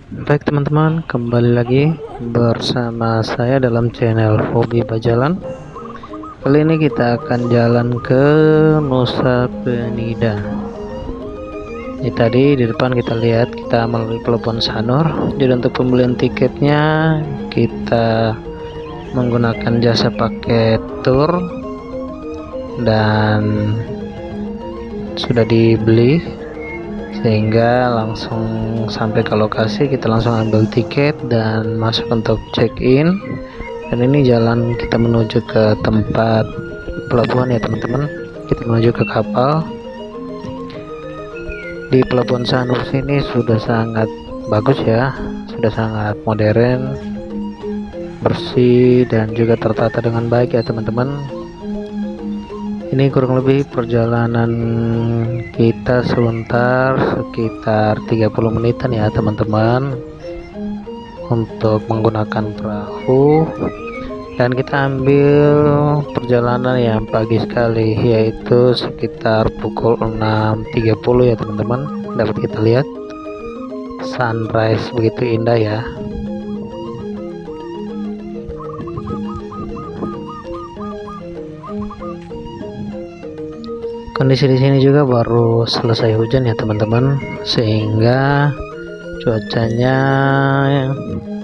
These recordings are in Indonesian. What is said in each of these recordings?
Baik teman-teman, kembali lagi bersama saya dalam channel Hobi Bajalan. Kali ini kita akan jalan ke Nusa Penida. Ini tadi di depan kita lihat kita melalui Pelabuhan Sanur. Jadi untuk pembelian tiketnya kita menggunakan jasa paket tour dan sudah dibeli, sehingga langsung sampai ke lokasi kita langsung ambil tiket dan masuk untuk check-in. Dan ini jalan kita menuju ke tempat pelabuhan ya teman-teman, kita menuju ke kapal. Di Pelabuhan Sanur sini sudah sangat bagus ya, sudah sangat modern, bersih dan juga tertata dengan baik ya teman-teman. Ini kurang lebih perjalanan kita sekitar 30 menitan ya teman-teman untuk menggunakan perahu, dan kita ambil perjalanan yang pagi sekali, yaitu sekitar pukul 6.30 ya teman-teman. Dapat kita lihat sunrise begitu indah ya. Kondisi di sini juga baru selesai hujan ya teman-teman, sehingga cuacanya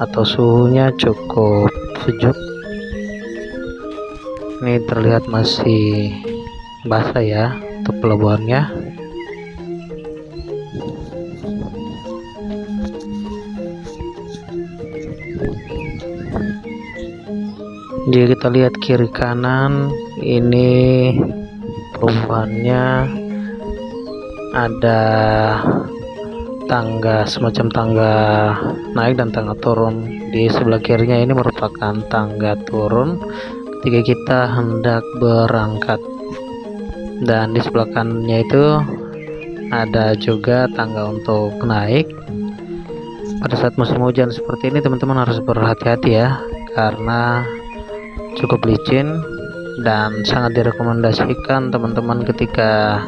atau suhunya cukup sejuk. Ini terlihat masih basah ya untuk pelabuhannya. Jadi kita lihat kiri kanan, ini pelabuhannya ada tangga, semacam tangga naik dan tangga turun. Di sebelah kirinya ini merupakan tangga turun ketika kita hendak berangkat, dan di sebelah kanannya itu ada juga tangga untuk naik. Pada saat musim hujan seperti ini teman-teman harus berhati-hati ya, karena cukup licin, dan sangat direkomendasikan teman-teman ketika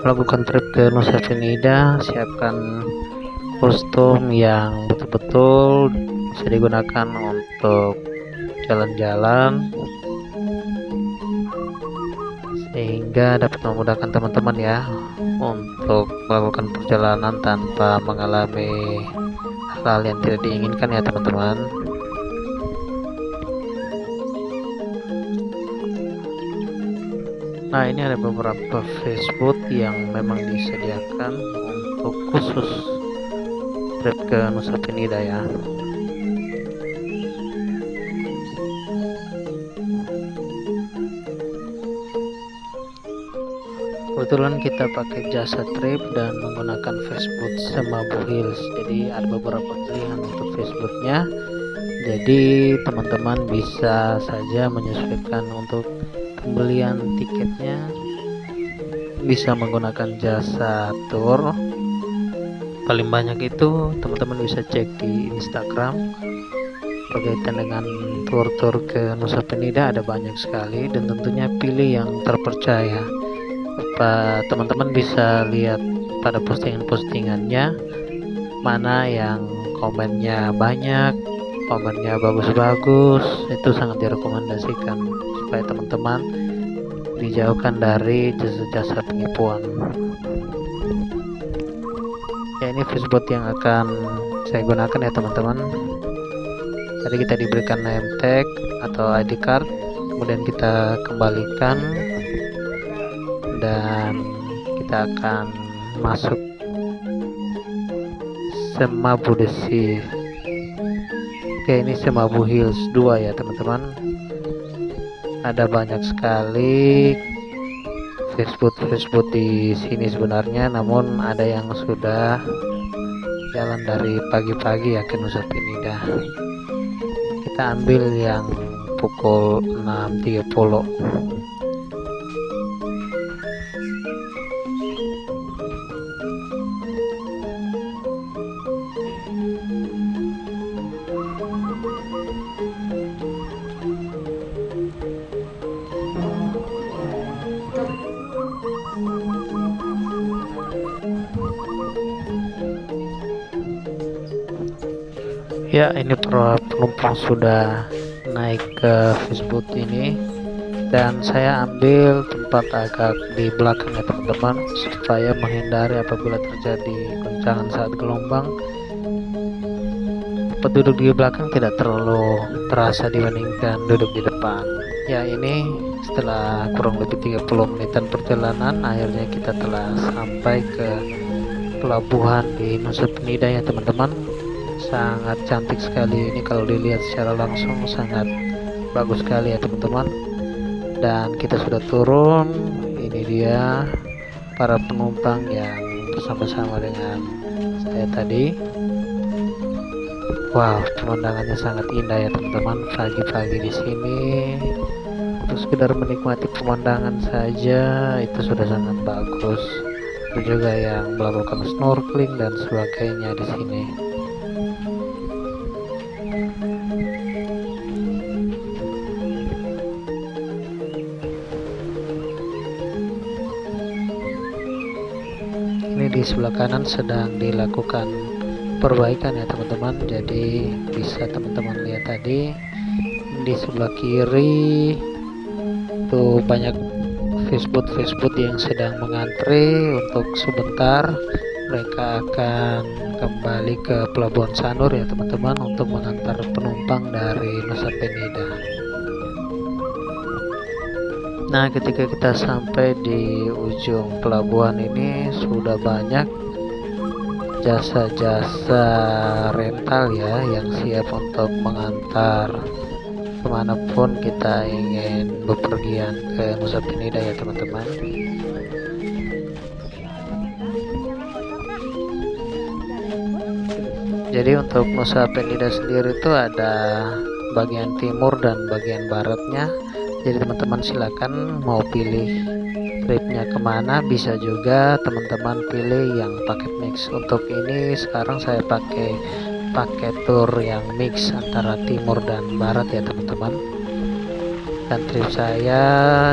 melakukan trip ke Nusa Penida siapkan kostum yang betul-betul bisa digunakan untuk jalan-jalan, sehingga dapat memudahkan teman-teman ya untuk melakukan perjalanan tanpa mengalami hal yang tidak diinginkan ya teman-teman. Nah, ini ada beberapa fast food yang memang disediakan untuk khusus trip ke Nusa Penida ya. Kebetulan kita pakai jasa trip dan menggunakan fast food Semabu Hills, jadi ada beberapa pilihan untuk fast foodnya. Jadi teman-teman bisa saja menyesuaikan untuk pembelian tiketnya, bisa menggunakan jasa tour. Paling banyak itu teman-teman bisa cek di Instagram berkaitan dengan tur-tur ke Nusa Penida, ada banyak sekali, dan tentunya pilih yang terpercaya. Teman-teman bisa lihat pada postingan-postingannya mana yang komennya banyak, komennya bagus-bagus, itu sangat direkomendasikan supaya teman-teman dijauhkan dari jasa-jasa penipuan. Ya, ini fishbot yang akan saya gunakan ya teman-teman. Tadi kita diberikan name tag atau ID card, kemudian kita kembalikan dan kita akan masuk Semabu Desi. Oke, ini Semabu Hills 2 ya teman-teman. Ada banyak sekali fast food di sini sebenarnya, namun ada yang sudah jalan dari pagi-pagi ya ke Nusa Penida. Kita ambil yang pukul 6.30. Ya, ini para penumpang sudah naik ke Facebook ini, dan saya ambil tempat agak di belakang ya teman-teman, supaya menghindari apabila terjadi goncangan saat gelombang. Duduk di belakang tidak terlalu terasa dibandingkan duduk di depan. Ya, ini setelah kurang lebih 30 menitan perjalanan, akhirnya kita telah sampai ke pelabuhan di Nusa Penida ya teman-teman. Sangat cantik sekali ini kalau dilihat secara langsung, sangat bagus sekali ya teman-teman. Dan kita sudah turun. Ini dia para penumpang yang bersama-sama dengan saya tadi. Wow, pemandangannya sangat indah ya teman-teman. Pagi-pagi di sini untuk sekedar menikmati pemandangan saja itu sudah sangat bagus. Itu juga yang melakukan snorkeling dan sebagainya di sini. Ini di sebelah kanan sedang dilakukan perbaikan ya teman-teman, jadi bisa teman-teman lihat tadi di sebelah kiri tuh banyak Facebook yang sedang mengantre untuk sebentar. Mereka akan kembali ke Pelabuhan Sanur ya teman-teman untuk mengantar penumpang dari Nusa Penida. Nah, ketika kita sampai di ujung pelabuhan ini sudah banyak jasa-jasa rental ya yang siap untuk mengantar kemanapun kita ingin bepergian ke Nusa Penida ya teman-teman. Jadi untuk Nusa Penida sendiri itu ada bagian timur dan bagian baratnya. Jadi teman-teman silakan mau pilih tripnya kemana, bisa juga teman-teman pilih yang paket mix. Untuk ini sekarang saya pakai paket tour yang mix antara timur dan barat ya teman-teman, dan trip saya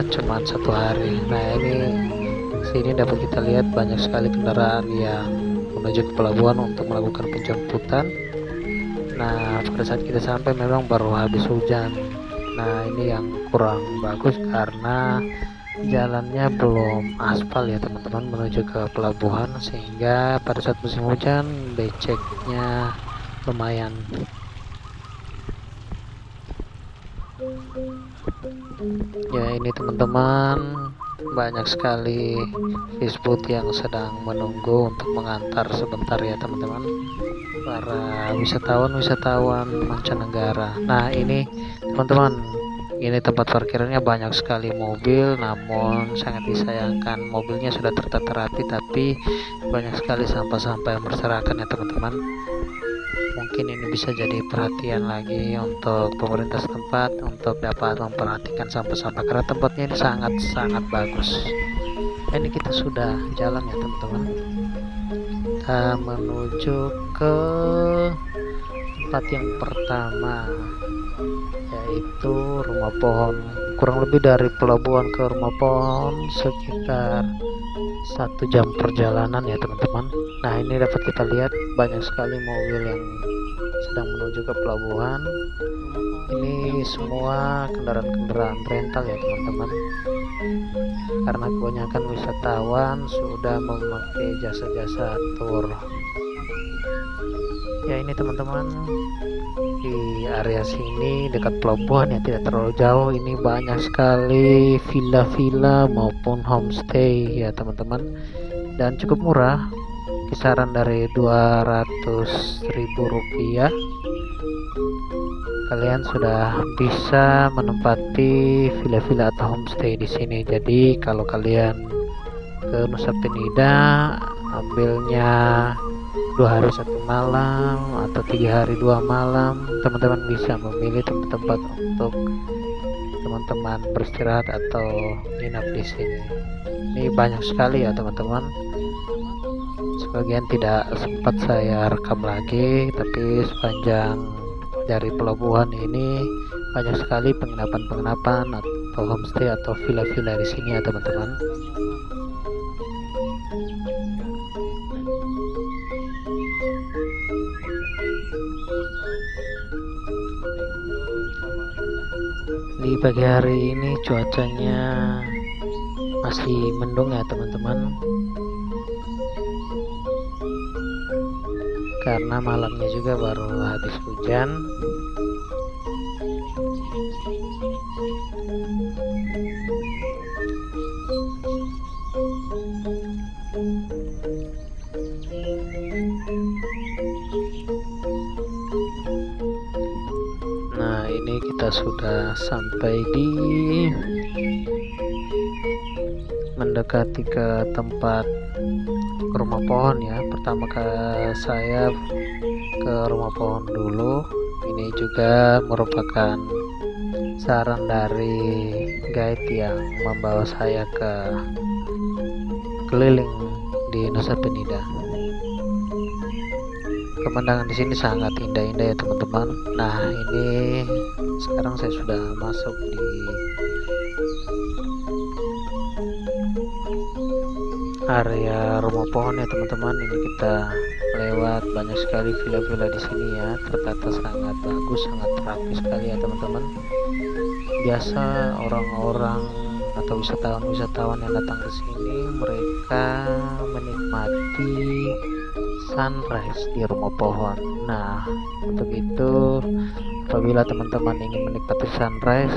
cuma 1 hari. Nah, ini sini dapat kita lihat banyak sekali kendaraan yang menuju ke pelabuhan untuk melakukan penjemputan. Nah, pada saat kita sampai memang baru habis hujan. Nah, ini yang kurang bagus karena jalannya belum aspal ya teman-teman menuju ke pelabuhan, sehingga pada saat musim hujan beceknya lumayan. Ya, ini teman-teman banyak sekali Facebook yang sedang menunggu untuk mengantar sebentar ya teman-teman, para wisatawan mancanegara. Nah, ini teman-teman, ini tempat parkirannya banyak sekali mobil, namun sangat disayangkan mobilnya sudah tertata rapi tapi banyak sekali sampah-sampah yang berserakan ya teman-teman. Mungkin ini bisa jadi perhatian lagi untuk pemerintah setempat untuk dapat memperhatikan sampah-sampah, karena tempatnya ini sangat-sangat bagus. Ini kita sudah jalan ya teman-teman, kita menuju ke tempat yang pertama, yaitu Rumah Pohon. Kurang lebih dari pelabuhan ke Rumah Pohon sekitar 1 jam perjalanan ya teman-teman. Nah, ini dapat kita lihat banyak sekali mobil yang sedang menuju ke pelabuhan. Ini semua kendaraan-kendaraan rental ya teman-teman, karena kebanyakan wisatawan sudah memakai jasa-jasa tour. Ya, ini teman-teman, di area sini dekat pelabuhan ya, tidak terlalu jauh, ini banyak sekali villa-villa maupun homestay ya teman-teman, dan cukup murah, kisaran dari 200.000 rupiah kalian sudah bisa menempati villa-villa atau homestay di sini. Jadi kalau kalian ke Nusa Penida ambilnya 2 hari 1 malam atau 3 hari 2 malam, teman-teman bisa memilih tempat-tempat untuk teman-teman beristirahat atau nginap di sini. Ini banyak sekali ya teman-teman, sebagian tidak sempat saya rekam lagi, tapi sepanjang dari pelabuhan ini banyak sekali penginapan-penginapan atau homestay atau villa-villa di sini ya teman-teman. Di pagi hari ini cuacanya masih mendung ya teman-teman, karena malamnya juga baru habis hujan. Nah, ini kita sudah sampai di mendekati ke tempat rumah pohon ya. Pertama kali saya ke rumah pohon dulu. Ini juga merupakan saran dari guide yang membawa saya ke keliling di Nusa Penida. Pemandangan di sini sangat indah-indah ya teman-teman. Nah, ini sekarang saya sudah masuk di area rumah pohon ya teman-teman. Ini kita lewat banyak sekali villa-villa di sini ya, tertata sangat bagus, sangat rapi sekali ya teman-teman. Biasa orang-orang atau wisatawan yang datang ke sini mereka menikmati sunrise di rumah pohon. Nah, untuk itu apabila teman-teman ingin menikmati sunrise,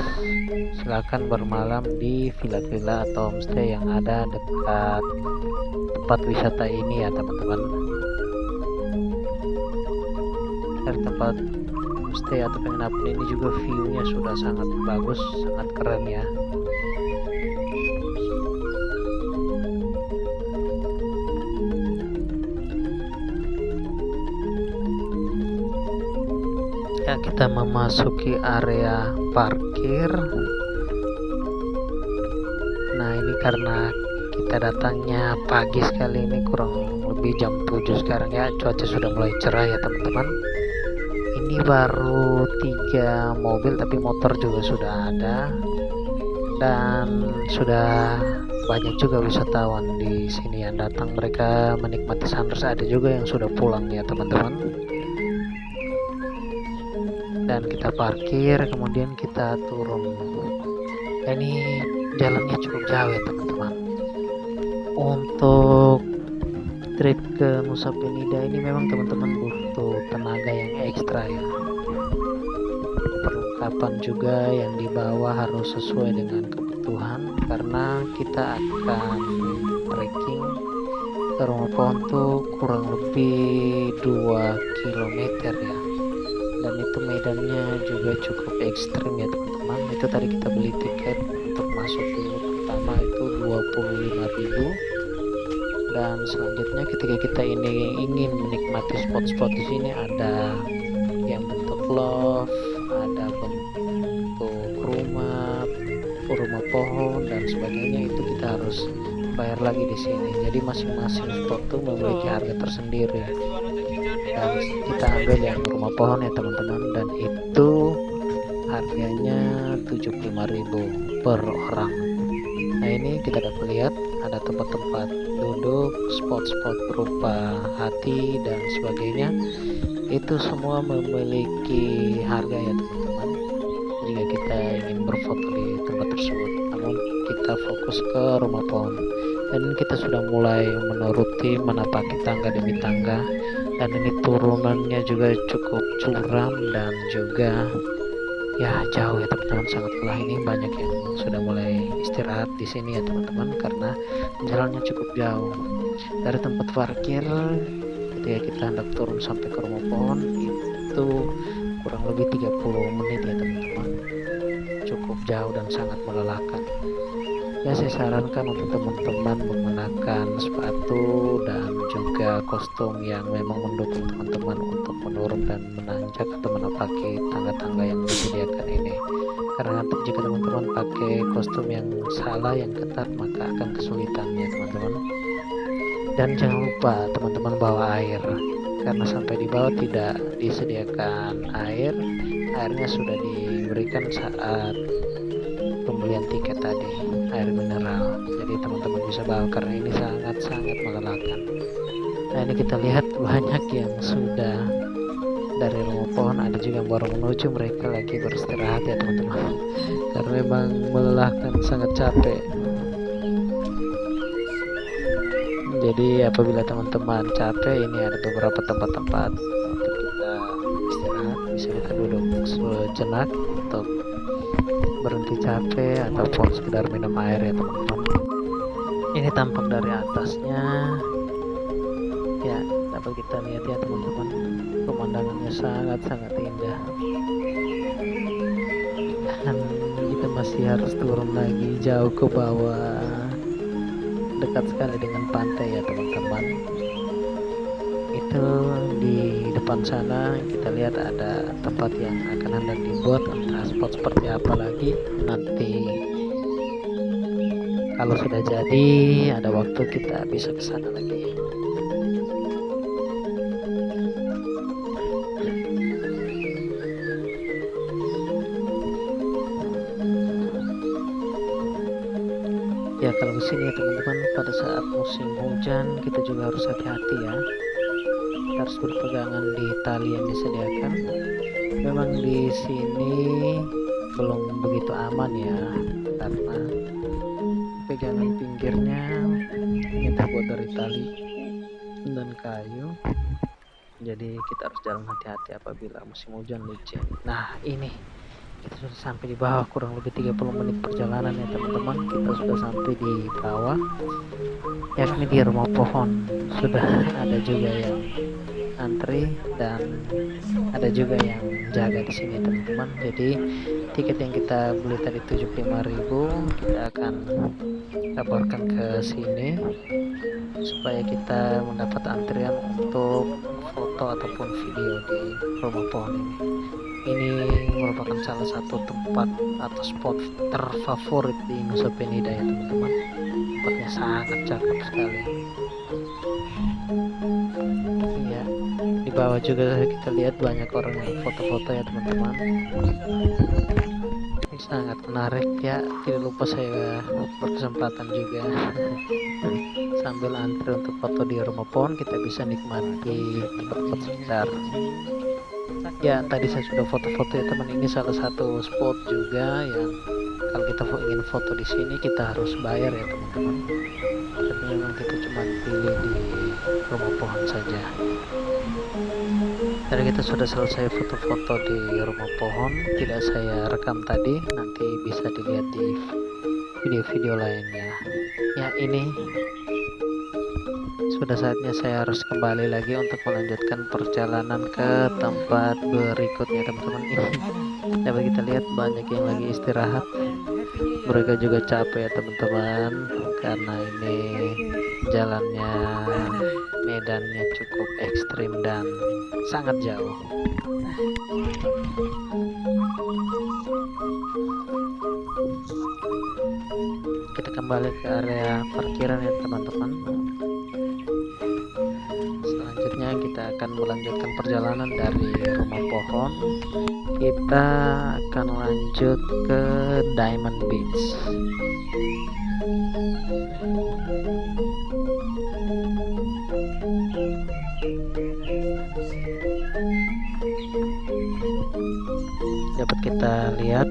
silakan bermalam di villa-villa atau homestay yang ada dekat tempat wisata ini ya teman-teman. Dari tempat homestay atau penginapan ini juga view-nya sudah sangat bagus, sangat keren ya. Ya, kita memasuki area parkir. Nah, ini karena kita datangnya pagi sekali, ini kurang lebih jam 7 sekarang ya. Cuaca sudah mulai cerah ya teman-teman. Ini baru 3 mobil, tapi motor juga sudah ada. Dan sudah banyak juga wisatawan di sini yang datang, mereka menikmati sunrise. Ada juga yang sudah pulang ya teman-teman. Dan kita parkir, kemudian kita turun. Ini jalannya cukup jauh ya teman-teman. Untuk trip ke Nusa Penida ini memang teman-teman butuh tenaga yang ekstra ya. Perlengkapan juga yang dibawa harus sesuai dengan kebutuhan, karena kita akan trekking ke rumah pohon tuh kurang lebih 2 km ya. Dan itu medannya juga cukup ekstrim ya teman-teman. Itu tadi kita beli tiket untuk masuk dulu, pertama itu 25.000. Dan selanjutnya ketika kita ini ingin menikmati spot-spot di sini, ada yang bentuk love, ada bentuk rumah pohon dan sebagainya, itu kita harus bayar lagi di sini. Jadi masing-masing spot tuh memiliki harga tersendiri. Dan kita ambil yang rumah pohon ya teman-teman, dan itu harganya 75.000 per orang. Nah, ini kita dapat lihat ada tempat-tempat duduk, spot-spot berupa hati dan sebagainya. Itu semua memiliki harga ya teman-teman, jika kita ingin berfoto di tempat tersebut. Namun kita fokus ke rumah pohon, dan kita sudah mulai menuruti menapaki tangga demi tangga. Dan ini turunannya juga cukup curam dan juga ya jauh ya teman-teman, sangat lelah. Ini banyak yang sudah mulai istirahat di sini ya teman-teman, karena jalannya cukup jauh dari tempat parkir. Ketika kita hendak turun sampai ke rumah pohon itu kurang lebih 30 menit ya teman-teman, cukup jauh dan sangat melelahkan. Ya, saya sarankan untuk teman-teman menggunakan sepatu dan juga kostum yang memang mendukung teman-teman untuk menurun dan menanjak atau menapaki tangga-tangga yang disediakan ini. Karena nanti jika teman-teman pakai kostum yang salah, yang ketat, maka akan kesulitan ya teman-teman. Dan jangan lupa teman-teman bawa air, karena sampai di bawah tidak disediakan air. Airnya sudah diberikan saat pembelian tiket tadi, air mineral. Jadi teman-teman bisa bawa, karena ini sangat-sangat melelahkan. Nah, ini kita lihat banyak yang sudah dari rumah pohon, ada juga yang baru menuju, mereka lagi beristirahat ya teman-teman, karena memang melelahkan, sangat capek. Jadi apabila teman-teman capek, ini ada beberapa tempat-tempat untuk kita istirahat. Bisa kita duduk sejenak untuk berhenti capek ataupun sekedar minum air ya teman-teman. Ini tampak dari atasnya ya, dapat kita lihat ya teman-teman, pemandangannya sangat-sangat indah, dan kita masih harus turun lagi jauh ke bawah, dekat sekali dengan pantai ya teman-teman. Itu di depan sana kita lihat ada tempat yang akan hendak dibuat, entah spot seperti apa lagi nanti. Kalau sudah jadi, ada waktu kita bisa ke sana lagi. Ya kalau di sini teman-teman, pada saat musim hujan kita juga harus hati-hati ya. Kita harus berpegangan di tali yang disediakan. Memang di sini belum begitu aman ya, karena pegangan pinggirnya ini terbuat dari tali dan kayu. Jadi kita harus jalan hati-hati apabila musim hujan licin. Nah ini kita sudah sampai di bawah, kurang lebih 30 menit perjalanan ya teman-teman. Kita sudah sampai di bawah, yakni di rumah pohon. Sudah ada juga yang antri dan ada juga yang jaga di sini teman-teman. Jadi tiket yang kita beli tadi 75.000 kita akan laporkan ke sini supaya kita mendapat antrian untuk foto ataupun video di rumah pohon ini. Ini merupakan salah satu tempat atau spot terfavorit di Nusa Penida ya teman-teman. Tempatnya sangat cakep sekali. Ya, di bawah juga kita lihat banyak orang yang foto-foto ya teman-teman. Ini sangat menarik ya. Tidak lupa saya berkesempatan juga sambil antri untuk foto di rumah pohon, kita bisa nikmati tempat-tempat sekitar. Ya tadi saya sudah foto-foto ya teman. Ini salah satu spot juga yang kalau kita ingin foto di sini kita harus bayar ya teman-teman. Tapi memang kita cuma pilih di rumah pohon saja. Tadi kita sudah selesai foto-foto di rumah pohon, tidak saya rekam tadi, nanti bisa dilihat di video-video lainnya. Ya ini sudah saatnya saya harus kembali lagi untuk melanjutkan perjalanan ke tempat berikutnya teman-teman. Ini dapat kita lihat banyak yang lagi istirahat, mereka juga capek ya teman-teman, karena ini jalannya, medannya cukup ekstrim dan sangat jauh. Kita kembali ke area parkiran ya teman-teman. Selanjutnya kita akan melanjutkan perjalanan dari rumah pohon. Kita akan lanjut ke Diamond Beach. Dapat kita lihat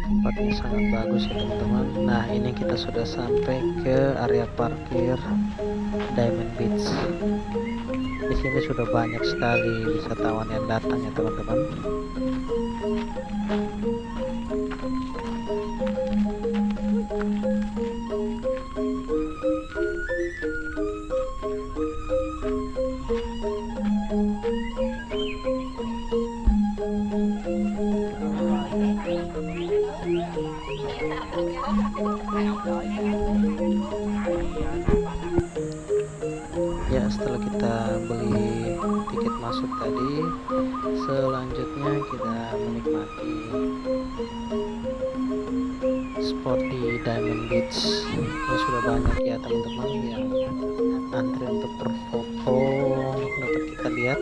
tempatnya sangat bagus ya teman-teman. Nah ini kita sudah sampai ke area parkir Diamond Beach. Di sini sudah banyak sekali wisatawan yang datang ya teman-teman. Ya setelah kita beli tiket masuk tadi, selanjutnya kita menikmati spot di Diamond Beach. Ini sudah banyak ya teman-teman yang antri untuk berfoto, dapat kita lihat.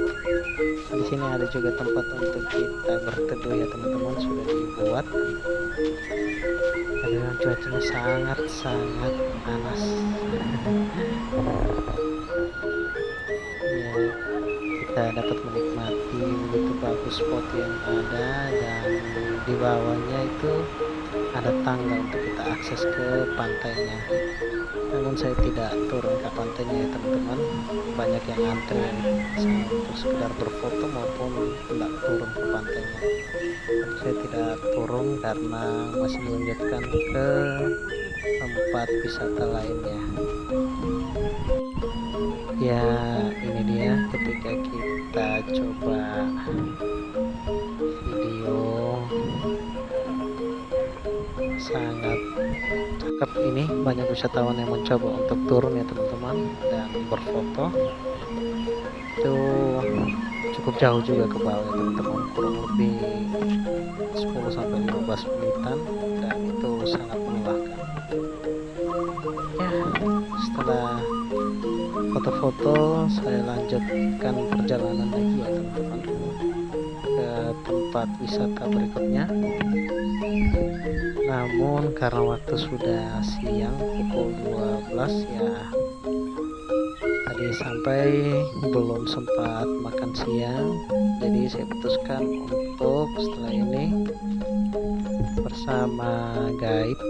Di sini ada juga tempat untuk kita berteduh ya teman-teman, sudah dibuat. Tapi cuacanya sangat panas. Ya, kita dapat menikmati begitu bagus spot yang ada, dan di bawahnya itu ada tangga untuk kita akses ke pantainya. Namun saya tidak turun ke pantainya ya teman-teman, banyak yang antri untuk sekedar berfoto maupun tidak turun ke pantainya. Saya tidak turun karena masih melanjutkan ke tempat wisata lainnya. Ya, ini dia ketika kita coba video, sangat cakep. Ini banyak wisatawan yang mencoba untuk turun ya teman-teman dan berfoto. Itu cukup jauh juga ke bawah ya teman-teman, kurang lebih 10-15 menitan, dan itu sangat melelahkan. Ya, setelah foto-foto saya lanjutkan perjalanan lagi ya teman-teman ke tempat wisata berikutnya. Namun karena waktu sudah siang pukul 12 ya, tadi sampai belum sempat makan siang, jadi saya putuskan untuk setelah ini bersama guide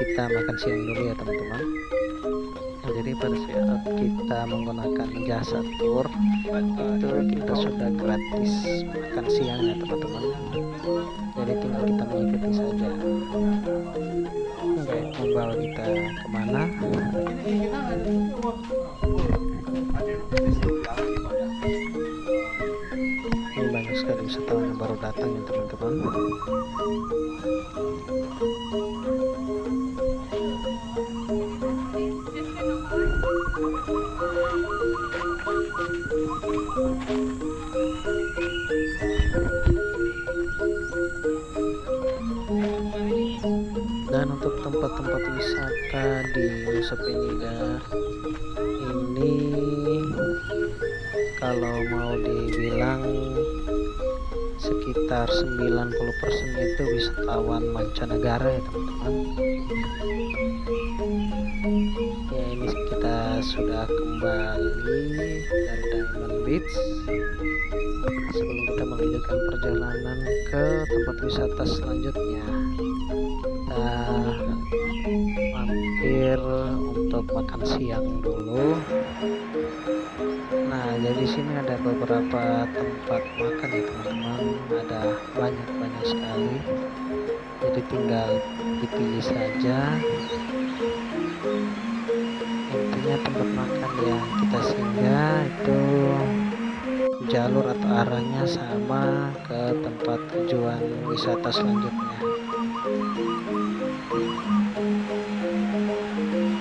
kita makan siang dulu ya teman-teman. Nah, jadi pada saat kita menggunakan jasa tour itu kita sudah gratis makan siang ya teman-teman, jadi tinggal kita mengikuti saja guide membawa kita kemana. Ini banyak sekali wisatawan yang baru datang ya teman-teman. Dan untuk tempat-tempat wisata di Nusa Penida ini, kalau mau dibilang sekitar 90% itu wisatawan mancanegara ya teman-teman. Ya, ini kita sudah kembali dari Diamond Beach. Sebelum kita melanjutkan perjalanan ke tempat wisata selanjutnya, kita mampir untuk makan siang dulu. Nah, jadi sini ada beberapa tempat makan ya teman-teman, ada banyak sekali, jadi tinggal dipilih saja. Intinya tempat makan yang kita singgah itu jalur atau arahnya sama ke tempat tujuan wisata selanjutnya.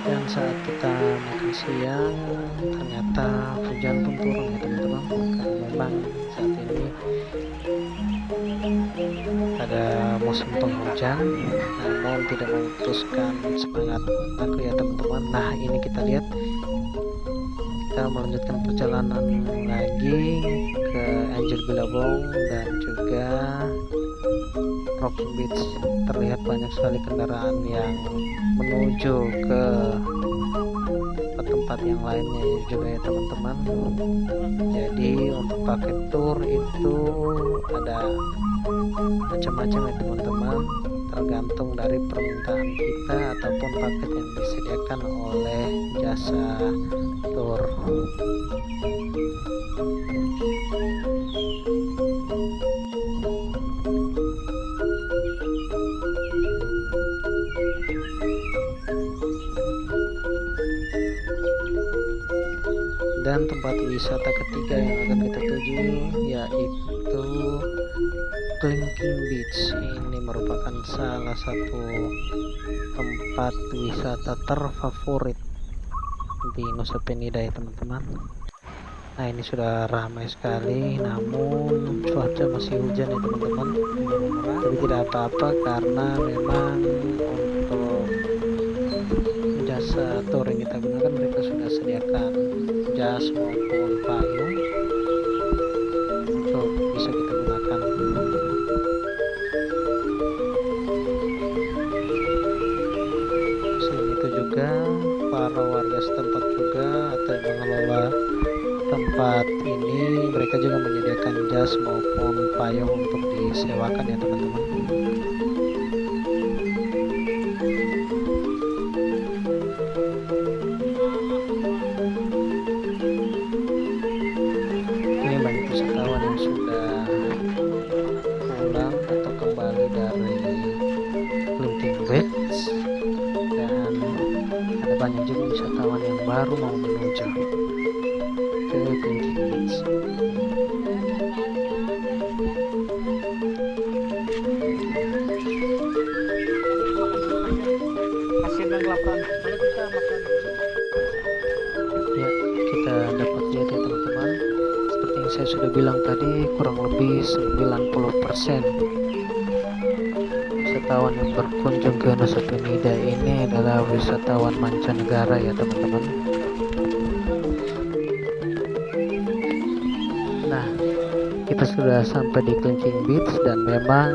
Dan saat kita makan siang ternyata hujan pun turun ya teman-teman, karena memang saat ini ada musim penghujan, namun tidak memutuskan semangat aku ya teman-teman. Nah, ini kita lihat, kita melanjutkan perjalanan lagi ke Anjer Billabong dan juga Rocky Beach. Terlihat banyak sekali kendaraan yang menuju ke tempat yang lainnya juga ya teman-teman. Jadi untuk paket tour itu ada macam-macam ya teman-teman, tergantung dari permintaan kita ataupun paket yang disediakan oleh jasa tour. Dan tempat wisata ketiga yang akan kita tuju yaitu Clinking Beach. Ini merupakan salah satu tempat wisata terfavorit di Nusa Penida ya teman-teman. Nah, ini sudah ramai sekali, namun cuaca masih hujan ya teman-teman. Tapi tidak apa-apa karena memang untuk jasa tour yang kita gunakan, mereka sudah sediakan jas maupun payung untuk bisa kita gunakan. Selain itu juga para warga setempat juga atau yang mengelola tempat ini mereka juga menyediakan jas maupun payung untuk disewakan ya teman-teman. Ini banyak wisatawan yang sudah pulang atau kembali dari Clinking Beach, dan ada banyak juga wisatawan yang baru mau menuju ke Clinking Beach. Ya, kita dapat lihat ya teman-teman, seperti yang saya sudah bilang tadi, kurang lebih 90% wisatawan yang berkunjung ke Nusa Penida ini adalah wisatawan mancanegara ya teman-teman. Nah, kita sudah sampai di Clinking Beach dan memang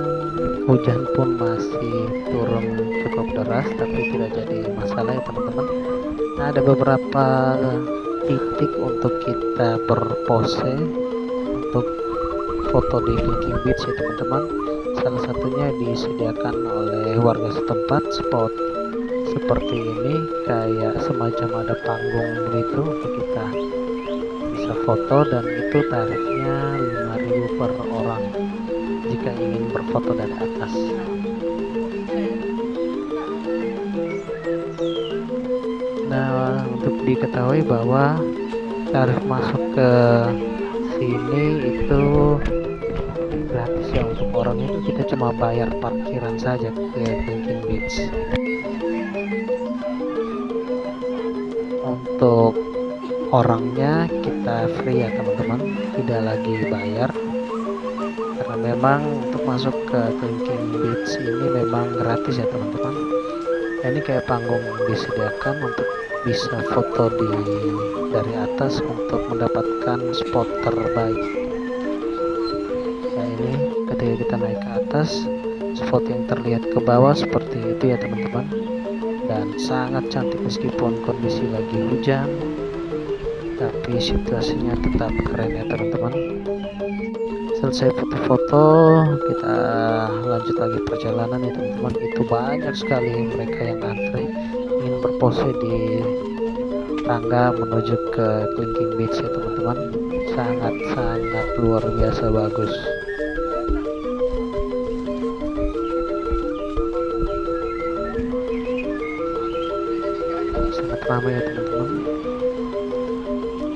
hujan pun masih turun cukup deras, tapi tidak jadi masalah ya teman-teman. Nah, ada beberapa titik untuk kita berpose untuk foto di Clinking Beach ya teman-teman. Salah satunya disediakan oleh warga setempat spot seperti ini, kayak semacam ada panggung begitu untuk kita bisa foto, dan itu tarifnya 5.000 per orang jika ingin berfoto dari atas. Nah, untuk diketahui bahwa tarif masuk ke sini itu gratis ya, untuk orang itu kita cuma bayar parkiran saja ke Clinking Beach. Untuk orangnya kita free ya teman-teman, tidak lagi bayar, karena memang untuk masuk ke Clinking Beach ini memang gratis ya teman-teman. Ini kayak panggung disediakan untuk bisa foto dari atas untuk mendapatkan spot terbaik. Nah, ini ketika kita naik ke atas, spot yang terlihat ke bawah seperti itu ya teman-teman, dan sangat cantik meskipun kondisi lagi hujan, tapi situasinya tetap keren ya teman-teman. Selesai foto-foto, kita lanjut lagi perjalanan ya teman-teman. Itu banyak sekali mereka yang antri ingin berpose di tangga menuju ke Clinking Beach ya teman-teman. Sangat-sangat luar biasa bagus. Sangat ramai ya teman-teman.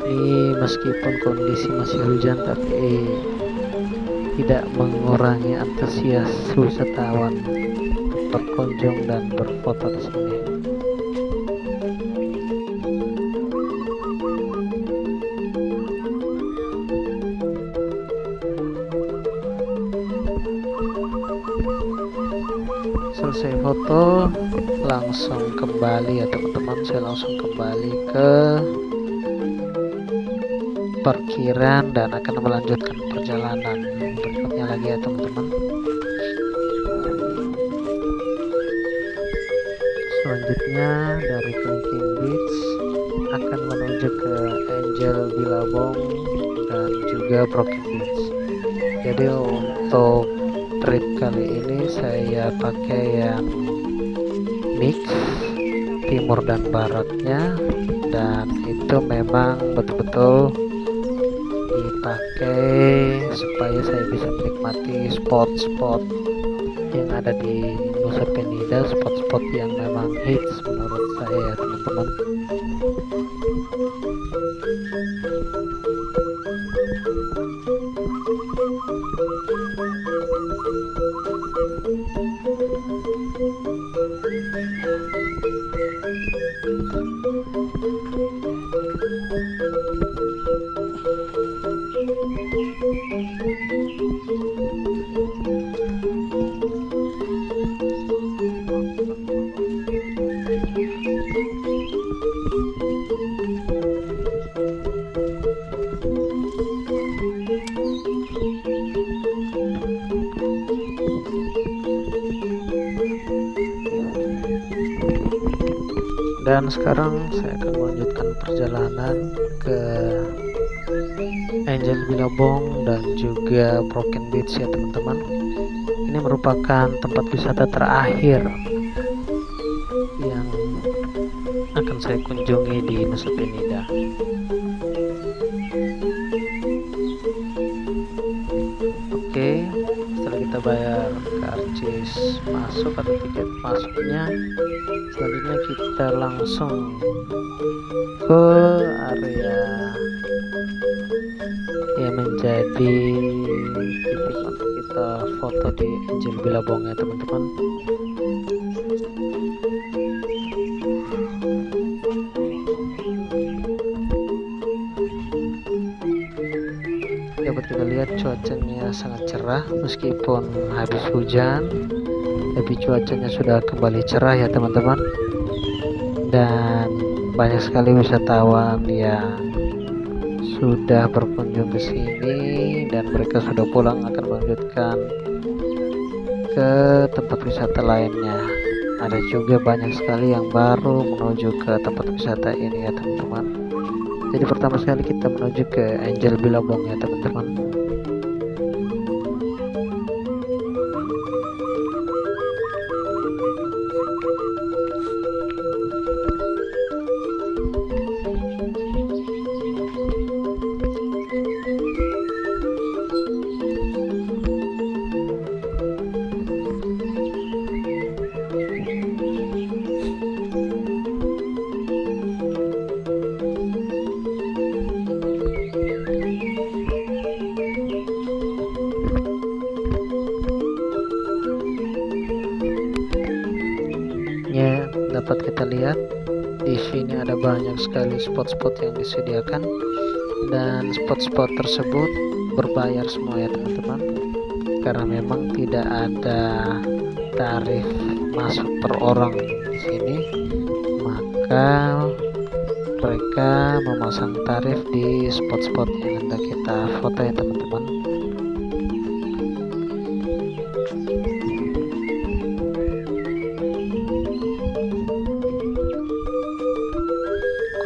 Ini meskipun kondisi masih hujan, tapi tidak mengurangi antusias wisatawan berkunjung dan berfoto di sini. Selesai foto, langsung kembali ya teman-teman. Saya langsung kembali ke parkiran dan akan melanjutkan perjalanan berikutnya lagi ya teman-teman. Selanjutnya dari Clinking Beach akan menuju ke Angel Billabong dan juga Broken Beach. Jadi untuk trip kali ini saya pakai yang mix timur dan baratnya, dan itu memang betul-betul dipakai supaya saya bisa menikmati spot-spot yang ada di Nusa Penida, spot-spot yang memang hits menurut saya ya teman-teman. Dan sekarang saya akan melanjutkan perjalanan ke Angel Billabong dan juga Broken Beach ya teman-teman. Ini merupakan tempat wisata terakhir yang akan saya kunjungi di Nusa Penida. Oke, setelah kita bayar karcis masuk atau tiket masuknya, selanjutnya kita langsung ke area yang menjadi titik untuk kita foto di Angel Billabong ya teman-teman. Dapat kita lihat cuacanya sangat cerah meskipun habis hujan, tapi cuacanya sudah kembali cerah ya teman-teman, dan banyak sekali wisatawan yang sudah berkunjung ke sini dan mereka sudah pulang akan melanjutkan ke tempat wisata lainnya. Ada juga banyak sekali yang baru menuju ke tempat wisata ini ya teman-teman. Jadi pertama sekali kita menuju ke Angel Billabong ya teman-teman. Ya, dapat kita lihat di sini ada banyak sekali spot-spot yang disediakan, dan spot-spot tersebut berbayar semua ya teman-teman, karena memang tidak ada tarif masuk per orang di sini, maka mereka memasang tarif di spot-spot yang hendak kita foto ya teman-teman.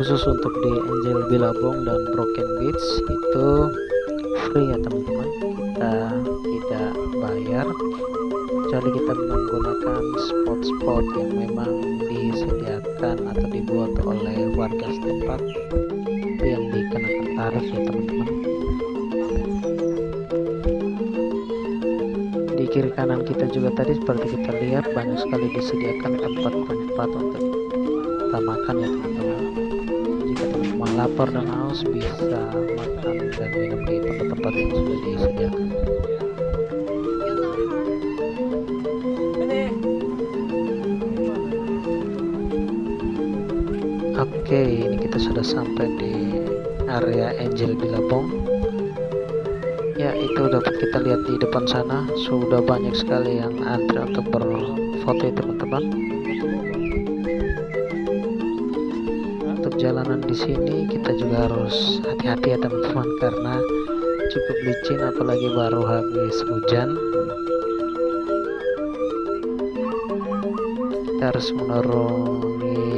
Khusus untuk di Angel Billabong dan Broken Beach itu free ya teman-teman, kita tidak bayar kecuali kita menggunakan spot-spot yang memang disediakan atau dibuat oleh warga setempat yang dikenakan tarif ya teman-teman. Di kiri kanan kita juga tadi seperti kita lihat banyak sekali disediakan tempat-tempat untuk kita makan ya teman-teman. Jika teman-teman lapar dan haus bisa makan dan minum di tempat-tempat yang sudah disediakan. Oke, ini kita sudah sampai di area Angel Billabong. Ya, itu dapat kita lihat di depan sana sudah banyak sekali yang antri untuk berfoto ya teman-teman. Untuk jalanan di sini kita juga harus hati-hati ya teman-teman, karena cukup licin apalagi baru habis hujan. Kita harus menuruni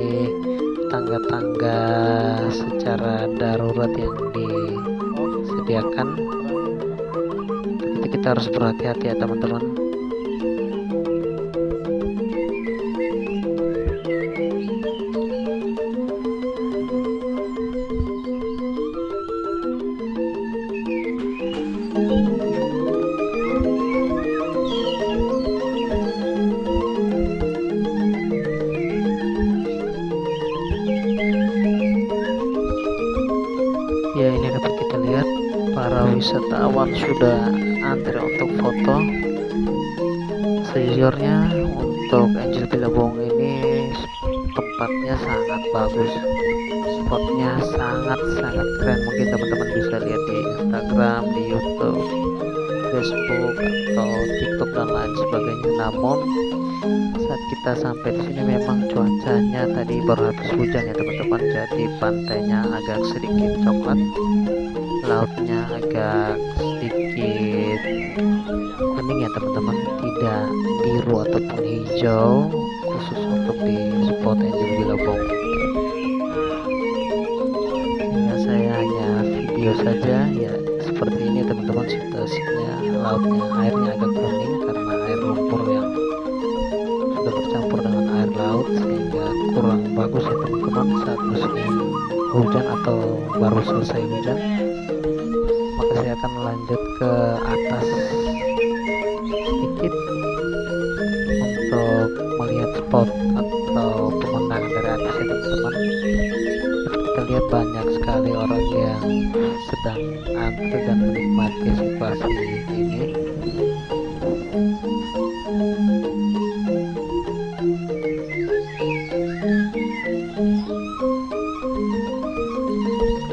tangga-tangga secara darurat yang disediakan. Jadi kita harus berhati-hati ya teman-teman. Ya, ini dapat kita lihat para wisatawan sudah antri untuk foto. Sejujurnya untuk Angel Billabong ini tempatnya sangat bagus, spotnya sangat keren. Mungkin teman-teman bisa lihat di Instagram, di YouTube, Facebook atau TikTok dan lain sebagainya. Namun saat kita sampai di sini memang cuacanya tadi baru habis hujan ya teman-teman, jadi pantainya agak sedikit coklat, lautnya agak sedikit kuning ya teman-teman, tidak biru ataupun hijau, khusus untuk di spot Angel Billabong. video saja ya. Seperti ini teman-teman situasinya, lautnya airnya agak kuning karena air lumpur yang sudah bercampur dengan air laut sehingga kurang bagus ya teman-teman saat musim hujan atau baru selesai hujan. Maka saya akan lanjut ke atas sedikit untuk melihat spot atau pemandangan dari atas ya teman-teman. Kita lihat banyak sekali orang yang sedang antri dan menikmati situasi ini.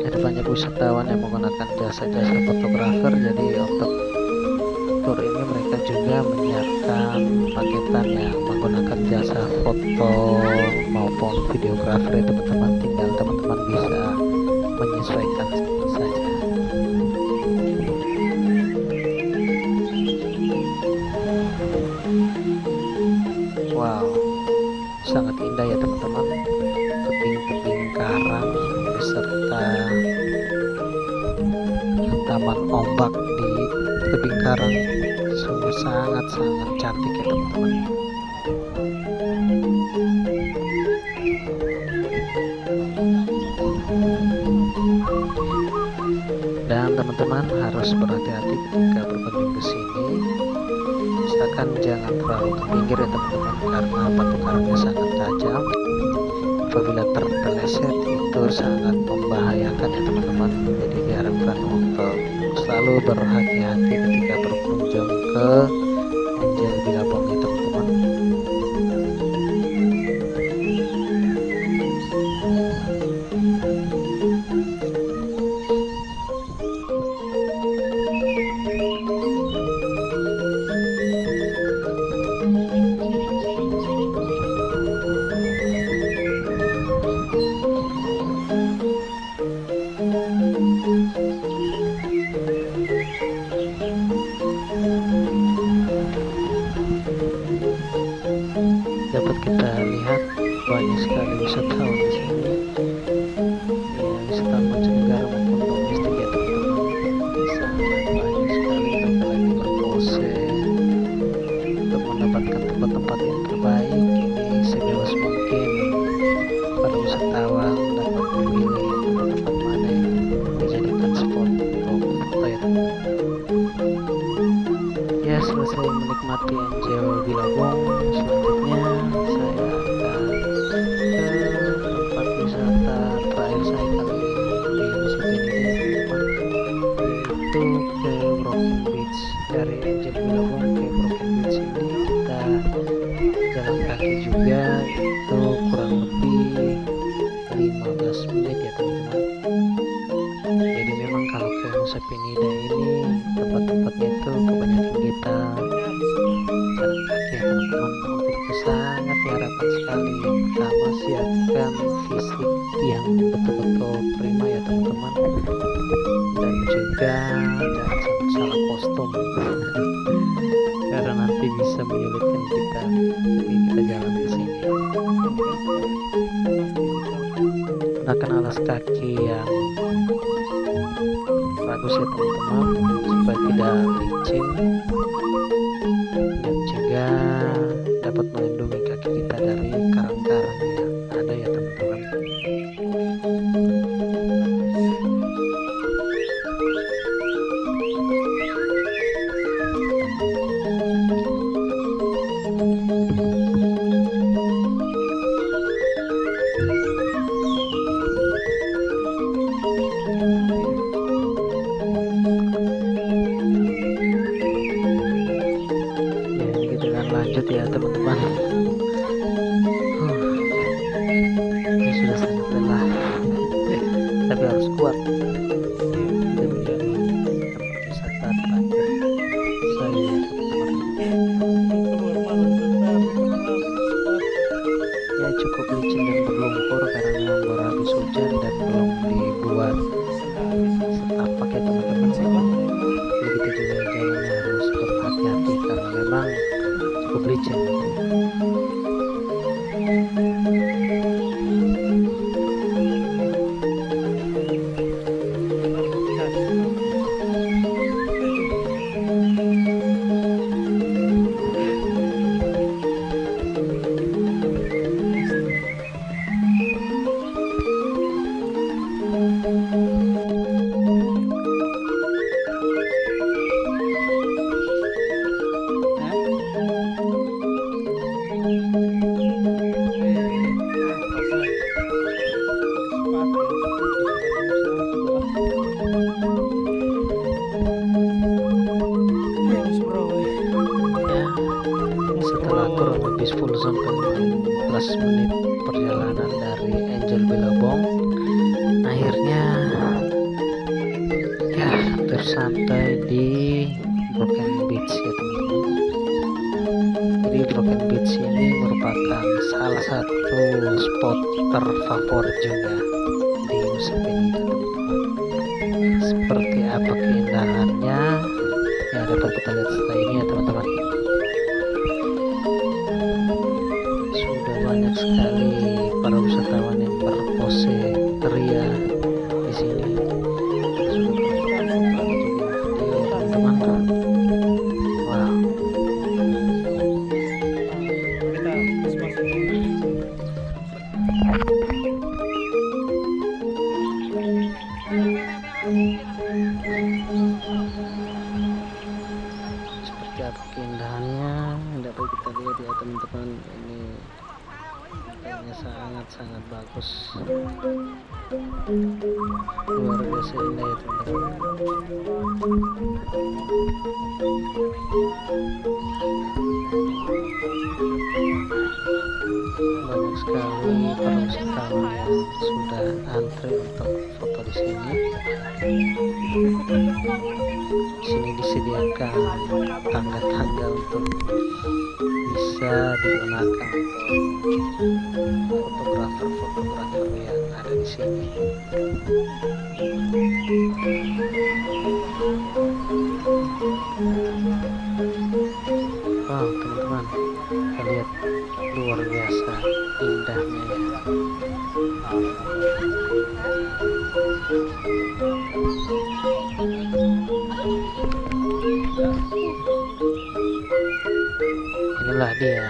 Ada banyak wisatawan yang menggunakan jasa-jasa fotografer, jadi untuk tur ini mereka juga menyiapkan paketan yang menggunakan jasa foto maupun videografer ya teman-teman. Tinggal teman-teman bisa menyesuaikan saja. Wow, sangat indah ya teman-teman, tebing-tebing karang beserta taman ombak di tebing karang, sungguh sangat-sangat cantik ya teman-teman. Dan teman-teman harus berhati-hati ketika berkunjung ke sini. Misalkan jangan terlalu ke pinggir ya teman-teman, karena batu karangnya sangat tajam. Apabila terpeleset itu sangat membahayakan ya teman-teman. Jadi diharapkan untuk selalu berhati-hati ketika berkunjung ke Anjel Bilabong ya teman-teman. Dapat kita lihat banyak sekali wisatawan di sini, ya, wisatawan mancanegara maupun domestik ya teman-teman. Sangat banyak sekali apalagi berpose untuk mendapatkan tempat-tempat yang terbaik. Ini sebebas mungkin para wisatawan dapat memilih tempat mana yang dijadikan spot untuk foto ya teman-teman. Ya, selesai menikmati Anjel Bilabong, selanjutnya saya akan ke tempat wisata terakhir saya kali ini di musim ini yaitu ke Broken Beach. Dari Anjel Bilabong ke Broken Beach ini kita jalan kaki juga, itu kurang lebih 15 menit ya teman-teman. Jadi memang kalau ke Nusa Penida ini tempat-tempatnya itu kebanyakan kita jalan kaki ya teman-teman. Untuk itu sangat diharapkan sekali, yang pertama siapkan fisik yang betul-betul prima ya teman-teman, dan juga jangan sampai salah kostum karena nanti bisa menyulitkan kita ketika kita jalan ke sini. Gunakan alas kaki yang bagus ya teman-teman supaya tidak licin dan juga dapat melindungi kaki kita dari karang-karang yang ada ya teman-teman. Lanjut ya teman-teman. Ini sudah sangat lelah tapi harus kuat. Kita menjadi tempat wisata terakhir saya teman-teman. Ya, cukup licin dan berlumpur karena memang baru habis hujan dan belum dibuat setapak ya teman-teman. Begitu juga jalannya harus berhati-hati karena memang cukup licin. santai di Broken Beach ya teman-teman. Jadi Broken Beach ini merupakan salah satu spot terfavorit juga di Nusa Penida teman-teman. Seperti apa keindahannya ya dapat kita lihat setelah ini ya teman-teman. Sudah banyak sekali para wisatawan yang berpose ria di sini. Sudah berfoto juga video teman-teman. Wow. Seperti apa keindahannya dapat kita lihat ya teman-teman. Ini kayaknya sangat-sangat bagus, luar biasa indah ya teman-teman. Banyak sekali para wisatawan yang sudah antri untuk foto di sini. Di sini disediakan tangga-tangga untuk bisa digunakan untuk fotografer yang ada di sini. Wow teman-teman, kita lihat luar biasa indahnya ya. Inilah dia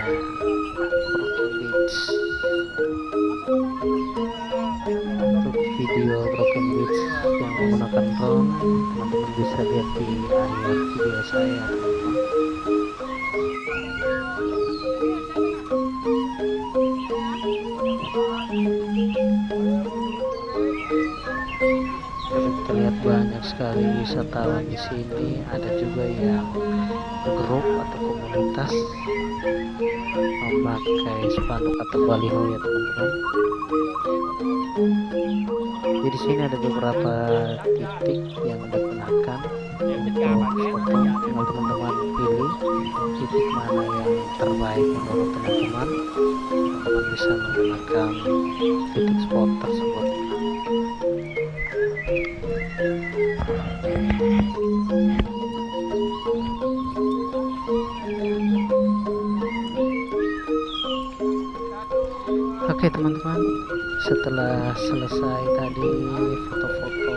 Broken Beach. Untuk video Broken Beach yang menggunakan drone, teman-teman bisa lihat di akhir video saya teman-teman. Kita lihat banyak sekali wisatawan di sini. Ada juga yang grup atau komunitas memakai spanduk atau baliho ya teman-teman. Jadi di sini ada beberapa titik yang digunakan untuk foto. Tinggal teman-teman pilih titik mana yang terbaik menurut teman-teman. Teman-teman bisa menggunakan titik spot tersebut. Oke teman-teman, setelah selesai tadi foto-foto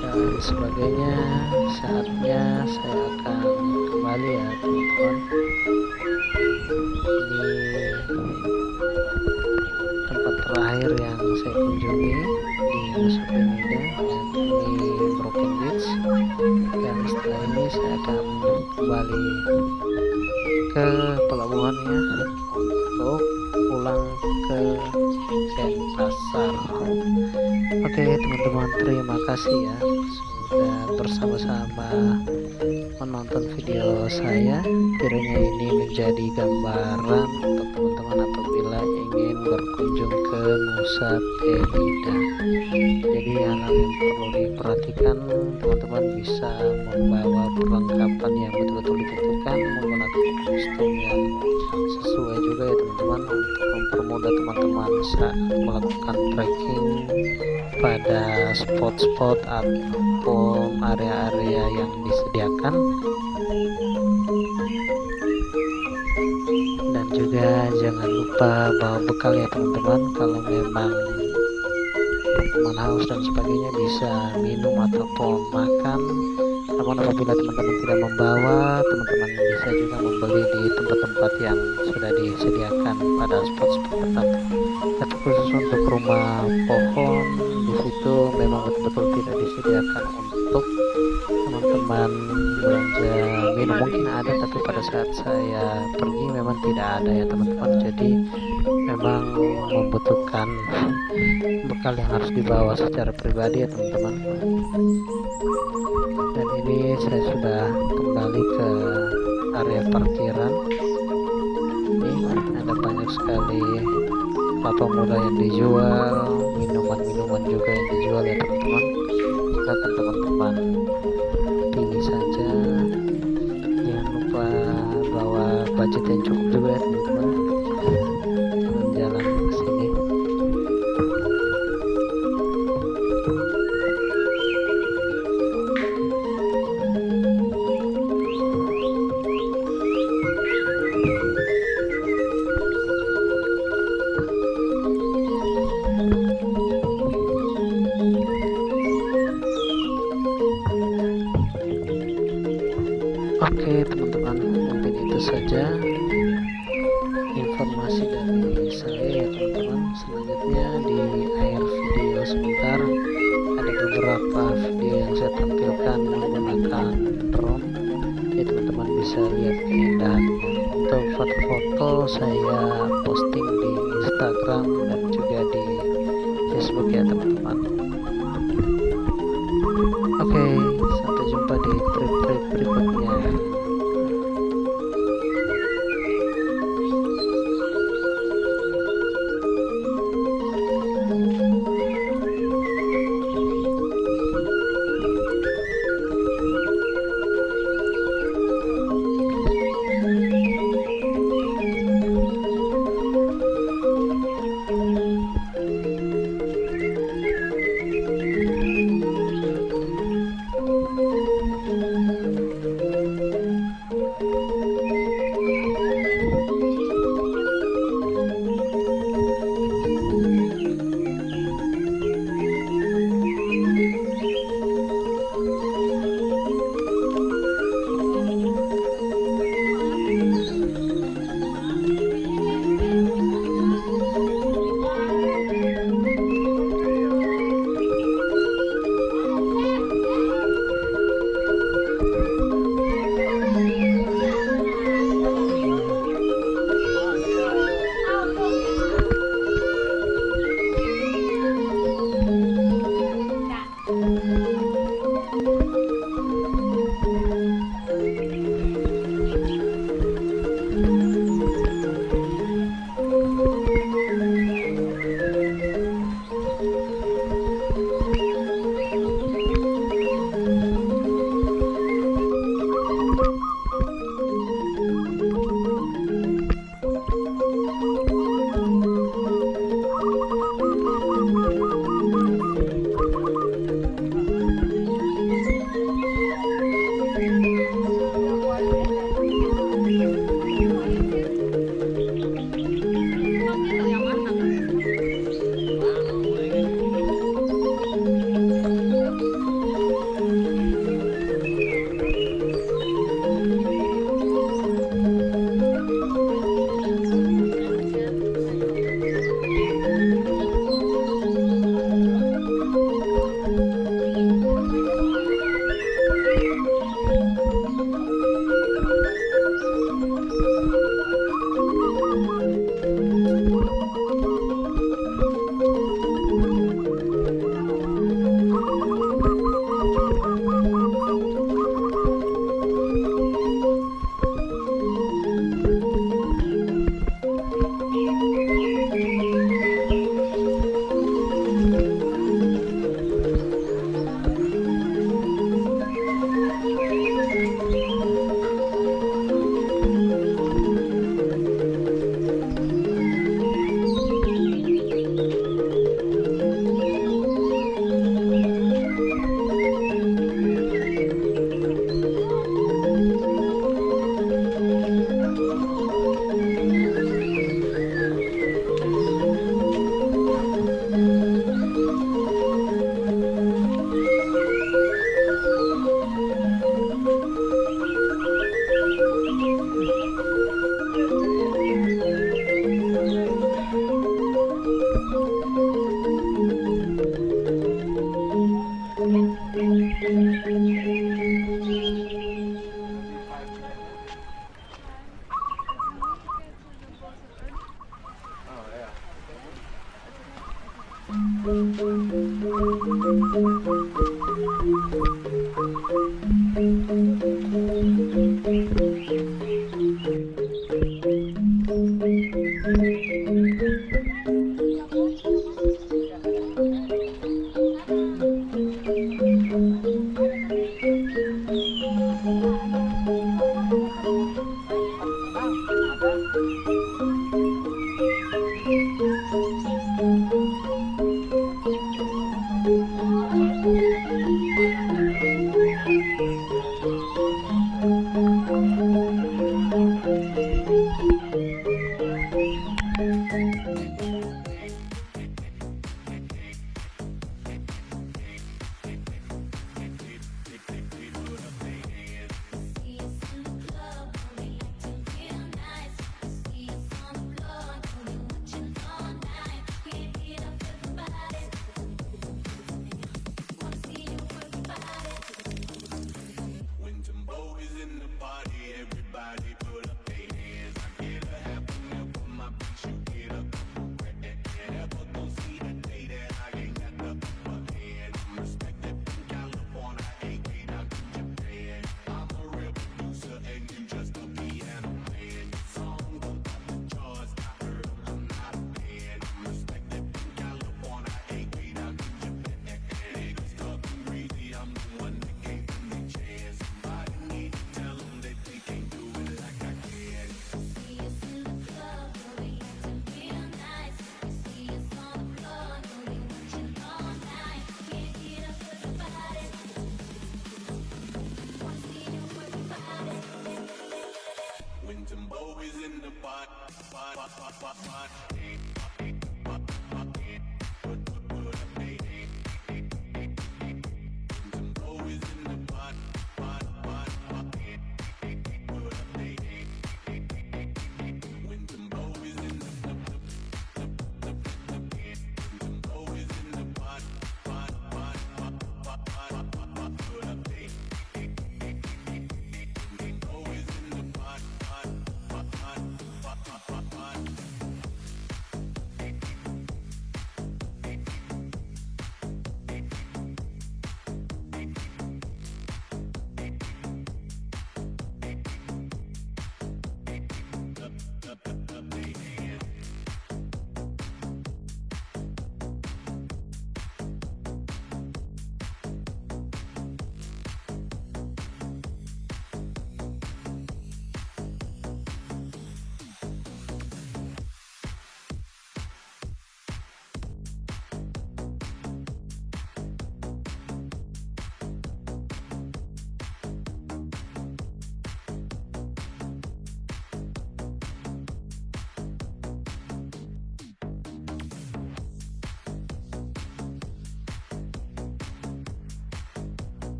dan sebagainya, saatnya saya akan kembali ya teman-teman. Ini tempat terakhir yang saya kunjungi di Nusa Penida, ini Broken Beach, dan setelah ini saya akan kembali ke pelabuhannya untuk pulang ke Denpasar. Oke teman-teman, terima kasih ya sudah bersama-sama menonton video saya. Kiranya ini menjadi gambaran untuk teman-teman apabila ingin berkunjung ke Nusa Penida. Jadi hal yang perlu diperhatikan, teman-teman bisa membawa perlengkapan yang betul-betul ditentukan, menggunakan kostum yang sesuai juga ya teman-teman, untuk mempermudah teman-teman saat melakukan trekking pada spot-spot ataupun area-area yang disediakan. Dan juga jangan lupa bawa bekal ya teman-teman. Kalau memang teman haus dan sebagainya bisa minum ataupun makan. Namun apabila teman-teman tidak membawa, teman-teman bisa juga membeli di tempat-tempat yang sudah disediakan pada spot-spot tertentu. Tapi khusus untuk rumah pohon, di situ memang betul-betul tidak disediakan untuk teman-teman belanja minum. Mungkin ada, tapi pada saat saya pergi memang tidak ada ya teman-teman. Jadi memang membutuhkan bekal yang harus dibawa secara pribadi ya teman-teman. Dan ini saya sudah kembali ke area parkiran. Ini ada banyak sekali kelapa muda yang dijual, minuman-minuman juga yang dijual ya teman-teman. silakan teman-teman pilih saja. Jangan lupa bawa budget yang cukup juga ya teman-teman jalan ke sini. Oke teman-teman, mungkin itu saja informasi dari saya ya teman-teman. Selanjutnya di akhir video sebentar ada beberapa video yang saya tampilkan menggunakan drone ya teman-teman, bisa lihat keindahannya. Untuk foto-foto saya posting di Instagram dan juga di Facebook ya teman-teman. Oke, sampai jumpa di trip-trip berikutnya.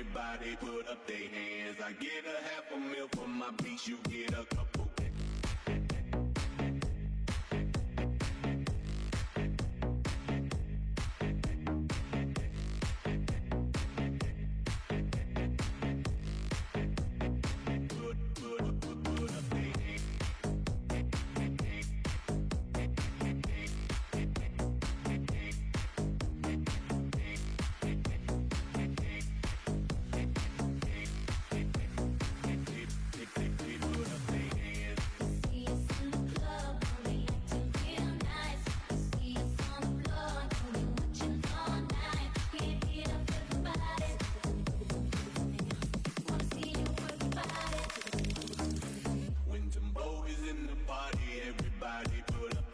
Everybody put up their hands. I get a half a meal for my beats. You get a couple. Everybody put up